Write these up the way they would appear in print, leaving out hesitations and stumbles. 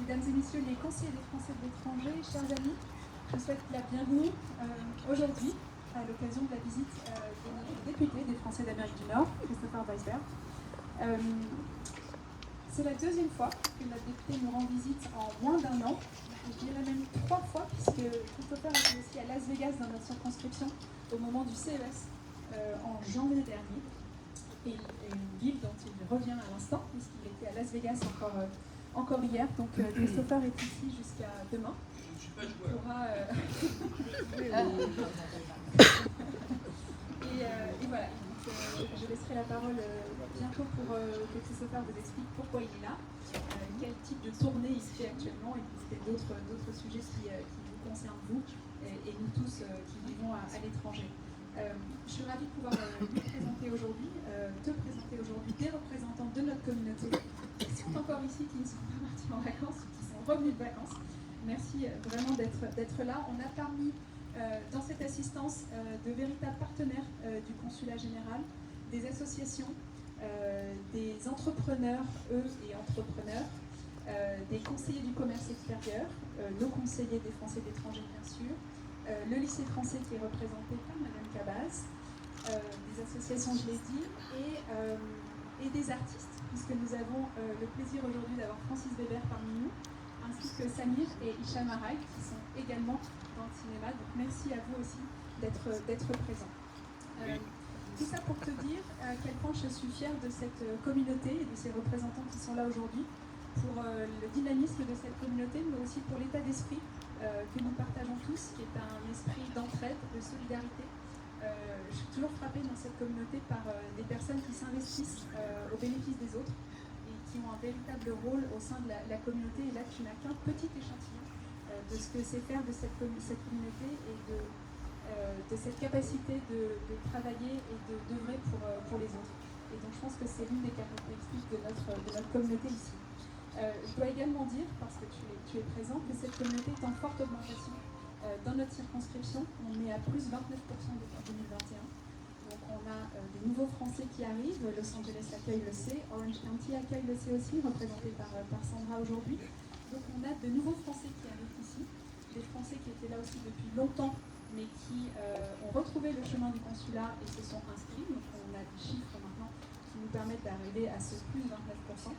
Mesdames et messieurs les conseillers des Français de l'étranger, chers amis, je vous souhaite la bienvenue aujourd'hui à l'occasion de la visite de notre député des Français d'Amérique du Nord, Christopher Weisberg. C'est la deuxième fois que notre député nous rend visite en moins d'un an. Je dirais même 3 fois, puisque Christopher était aussi à Las Vegas dans notre circonscription au moment du CES en janvier dernier. Et une ville dont il revient à l'instant, puisqu'il était à Las Vegas encore hier. Donc Christopher est ici jusqu'à demain. Je ne suis pas Il joueur. pourra, et voilà. Donc, je laisserai la parole bientôt pour que Christopher vous explique pourquoi il est là, quel type de tournée il fait actuellement, et puis peut-être d'autres sujets qui vous concernent vous et nous tous qui vivons à l'étranger. Je suis ravie de pouvoir te présenter aujourd'hui des représentants de notre communauté qui sont encore ici, qui ne sont pas partis en vacances, qui sont revenus de vacances. Merci vraiment d'être là. On a parmi dans cette assistance de véritables partenaires du consulat général, des associations, des entrepreneurs, eux et entrepreneurs, des conseillers du commerce extérieur, nos conseillers des Français de l'étranger bien sûr, le lycée français qui est représenté par Madame Cabaz, des associations, je l'ai dit, et des artistes, puisque nous avons le plaisir aujourd'hui d'avoir Francis Weber parmi nous, ainsi que Samir et Hicham Araï, qui sont également dans le cinéma. Donc merci à vous aussi d'être présents. Tout ça pour te dire à quel point je suis fière de cette communauté et de ces représentants qui sont là aujourd'hui, pour le dynamisme de cette communauté, mais aussi pour l'état d'esprit que nous partageons tous, qui est un esprit d'entraide, de solidarité. Je suis toujours frappée dans cette communauté par des personnes qui s'investissent au bénéfice des autres et qui ont un véritable rôle au sein de la communauté. Et là, tu n'as qu'un petit échantillon de ce que c'est faire de cette communauté et de cette capacité de travailler et d'œuvrer pour les autres. Et donc je pense que c'est l'une des caractéristiques de notre communauté ici. Je dois également dire, parce que tu es présent, que cette communauté est en forte augmentation dans notre circonscription. On est à plus 29% depuis 2021. Donc on a des nouveaux Français qui arrivent. Los Angeles accueille le C, Orange County accueille le C aussi, représenté par Sandra aujourd'hui. Donc on a de nouveaux Français qui arrivent ici, des Français qui étaient là aussi depuis longtemps, mais qui ont retrouvé le chemin du consulat et se sont inscrits. Donc on a des chiffres maintenant qui nous permettent d'arriver à ce plus 29%.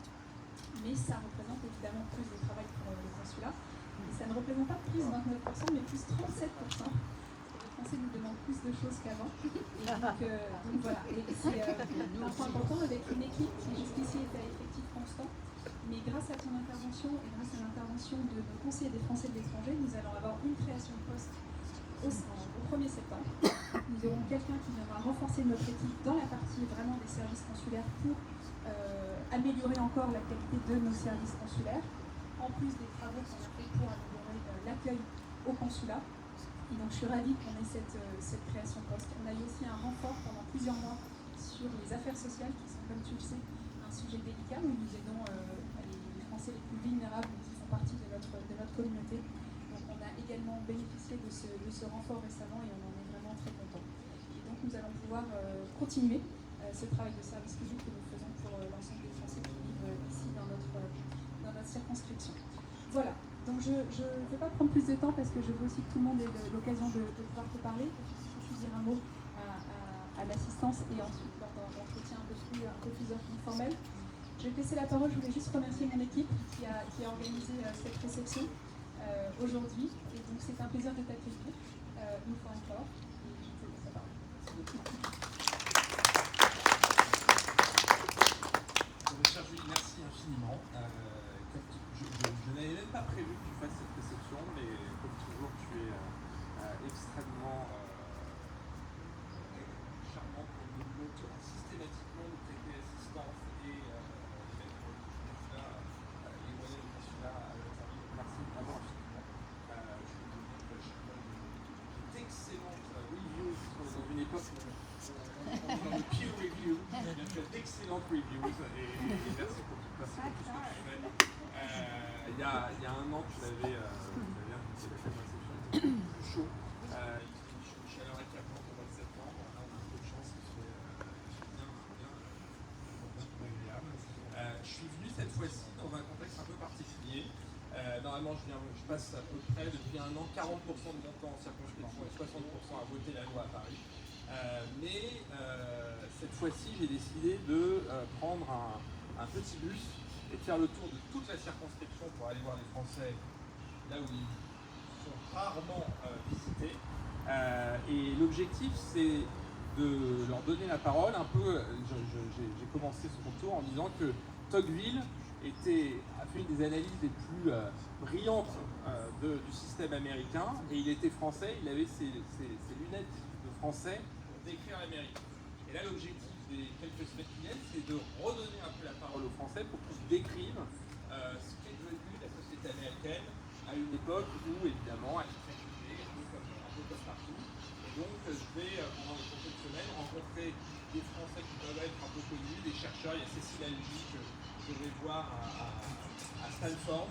Mais ça représente évidemment plus de travail pour le consulat. Et ça ne représente pas plus 29%, mais plus 37%. Les Français nous demandent plus de choses qu'avant. Et donc voilà, et c'est un point important avec une équipe qui jusqu'ici était à effectif constant. Mais grâce à ton intervention et grâce à l'intervention de nos conseillers des Français de l'étranger, nous allons avoir une création de poste au 1er septembre. Nous aurons quelqu'un qui viendra renforcer notre équipe dans la partie vraiment des services consulaires pour améliorer encore la qualité de nos services consulaires, en plus des travaux qu'on a fait pour améliorer l'accueil au consulat. Et donc je suis ravie qu'on ait cette création de poste. On a eu aussi un renfort pendant plusieurs mois sur les affaires sociales, qui sont, comme tu le sais, un sujet délicat où nous aidons les Français les plus vulnérables qui font partie de notre communauté. Donc on a également bénéficié de ce renfort récemment et on en est vraiment très contents. Et donc nous allons pouvoir continuer ce travail de service public que nous faisons pour l'ensemble des Français qui vivent ici dans notre circonscription. Voilà, donc je ne vais pas prendre plus de temps parce que je veux aussi que tout le monde ait l'occasion de pouvoir te parler. Je vais dire un mot à l'assistance et ensuite lors d'un entretien un peu plus informel. Je vais te laisser la parole. Je voulais juste remercier mon équipe qui a organisé cette réception aujourd'hui. Et donc c'est un plaisir de t'accueillir une fois encore. Et je te laisse la parole. Merci infiniment. Je n'avais même pas prévu que tu fasses cette réception, mais comme toujours, tu es extrêmement charmant pour nous systématiquement nous prêter assistance et mettre le consulat et moyens du consulat à notre service. Merci vraiment infiniment. Je peux vous dire que je donne d'excellentes reviews dans une époque où on est dans le peer review. Tu as d'excellentes reviews et merci pour tout ce que tu fais. Il y a un an, tu l'avais invité à cette réception, il était plus chaud. Il fait une chaleur accablante au mois de septembre. Là, on a un peu de chance, il fait bien agréable. Je suis venu cette fois-ci dans un contexte un peu particulier. vraiment, je passe à peu près depuis un an 40% de mon temps en circonscription et 60% à voter la loi à Paris. Mais cette fois-ci, j'ai décidé de prendre un petit bus et de faire le tour de toute la circonscription pour aller voir les Français là où ils sont rarement visités. Et l'objectif, c'est de leur donner la parole. Un peu, j'ai commencé ce tour en disant que Tocqueville a fait une des analyses les plus brillantes du système américain, et il était français, il avait ses lunettes de français pour décrire l'Amérique. Et là, l'objectif des quelques semaines qui viennent, c'est de redonner un peu la parole aux Français pour qu'ils décrivent ce qu'est devenu la société américaine à une époque où, évidemment, elle est très cultivée, un peu comme partout. Et donc, je vais, pendant les prochaines semaines, rencontrer des Français qui peuvent être un peu connus, des chercheurs. Il y a Cécile Algy que je vais voir à Stanford,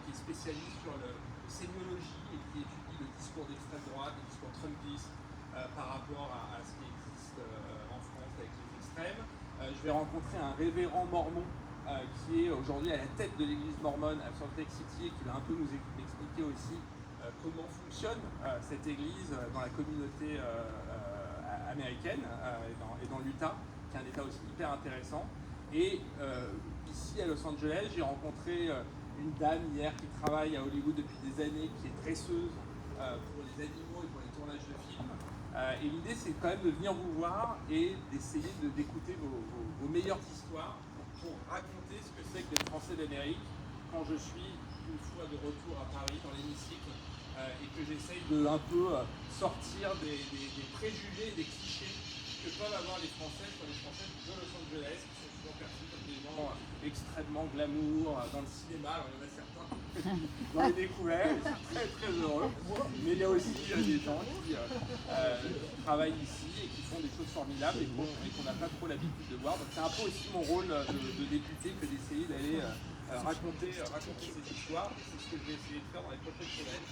qui est spécialiste sur le sémiologie et qui étudie le discours d'extrême droite, le discours trumpiste, par rapport à ce qui existe en France avec les extrêmes. Je vais rencontrer un révérend mormon qui est aujourd'hui à la tête de l'église mormone à Salt Lake City et qui va un peu nous expliquer aussi comment fonctionne cette église dans la communauté américaine et dans l'Utah, qui est un État aussi hyper intéressant. Et ici à Los Angeles, j'ai rencontré une dame hier qui travaille à Hollywood depuis des années, qui est dresseuse pour les animaux et pour les tournages de films. Et l'idée, c'est quand même de venir vous voir et d'essayer d'écouter vos meilleures histoires pour raconter ce que c'est que d'être Français d'Amérique quand je suis une fois de retour à Paris dans l'hémicycle et que j'essaye de un peu sortir des préjugés et des clichés que peuvent avoir les Français sur les Français de Los Angeles, qui sont souvent perçus comme des gens extrêmement glamour dans le cinéma. Alors, il y en a certains dans les découvertes, ils sont très très heureux, mais il y a aussi des gens qui travaillent ici et qui font des choses formidables et qu'on n'a pas trop l'habitude de voir. Donc c'est un peu aussi mon rôle de député que d'essayer d'aller raconter ces histoires. C'est ce que je vais essayer de faire dans les prochaines semaines.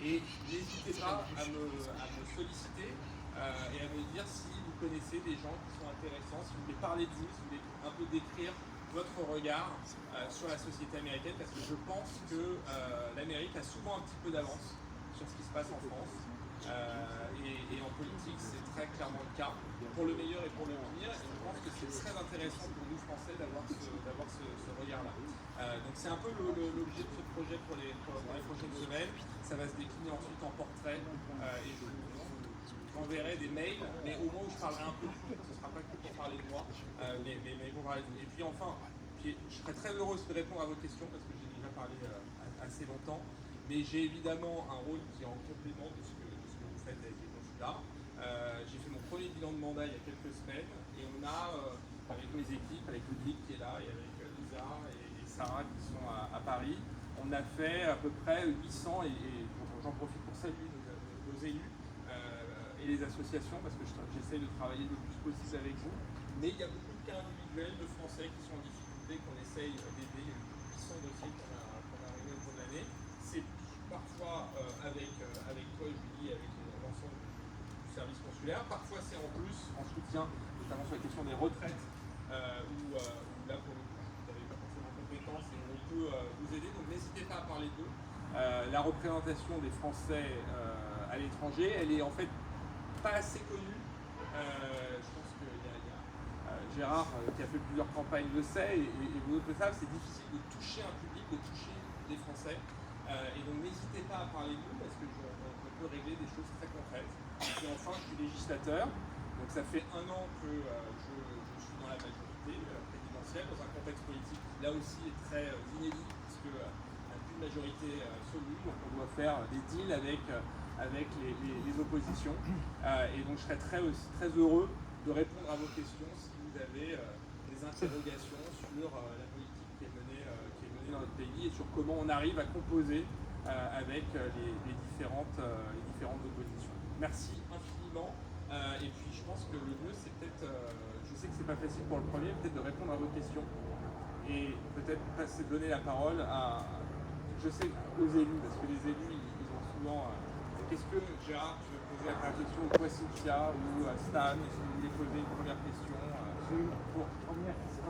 Et n'hésitez pas à me solliciter et à me dire si vous connaissez des gens qui sont intéressants, si vous voulez parler de vous, si vous voulez un peu décrire votre regard sur la société américaine, parce que je pense que l'Amérique a souvent un petit peu d'avance sur ce qui se passe en France. Et en politique, c'est très clairement le cas, pour le meilleur et pour le pire. Et je pense que c'est très intéressant pour nous Français d'avoir ce regard-là. Donc c'est un peu l'objet de ce projet pour les prochaines semaines. Ça va se décliner ensuite en portrait et je j'enverrai des mails, mais au moins où je parlerai un peu du tout. Ce ne sera pas que pour parler de moi, mais pour parler de vous. Et puis enfin, je serais très heureux de répondre à vos questions parce que j'ai déjà parlé assez longtemps. Mais j'ai évidemment un rôle qui est en complément de ce que vous faites avec les consulats. J'ai fait mon premier bilan de mandat il y a quelques semaines et on a, avec mes équipes, avec Ludwig qui est là et avec Lisa et Sarah qui sont à Paris, on a fait à peu près 800, et j'en profite pour saluer nos élus et les associations parce que j'essaie de travailler le plus possible avec vous. Mais il y a beaucoup de cas individuels de Français qui sont en difficulté, qu'on essaye d'aider. Il y a 800 dossiers qu'on a réglés au cours de l'année. C'est parfois avec toi, Julie, avec l'ensemble du service consulaire. Parfois, c'est en plus en soutien, notamment sur la question des retraites, où là, pour le coup, vous n'avez pas forcément compétence et on peut vous aider. Donc, n'hésitez pas à parler d'eux. La représentation des Français à l'étranger, elle est en fait pas assez connue. Je pense qu'il y a Gérard qui a fait plusieurs campagnes le sait, et vous le savez, c'est difficile de toucher un public, de toucher des Français. Et donc n'hésitez pas à parler de nous parce qu'on peut régler des choses très concrètes. Et puis enfin, je suis législateur, donc ça fait 1 an que je suis dans la majorité présidentielle, dans un contexte politique qui là aussi est très inédit, puisque n'y a plus de majorité absolue, donc on doit faire des deals avec les oppositions. Et donc je serais très heureux de répondre à vos questions si vous avez des interrogations sur la politique qui est menée dans notre pays et sur comment on arrive à composer avec les différentes oppositions. Merci infiniment. Et puis je pense que le mieux c'est peut-être, je sais que c'est pas facile pour le premier, peut-être de répondre à vos questions et peut-être donner la parole je sais, aux élus, parce que les élus ils ont souvent... Qu'est-ce que, Gérard, tu veux poser la question ou toi, Cynthia, ou Stan, est-ce que vous voulez poser une première question J'ai une première question.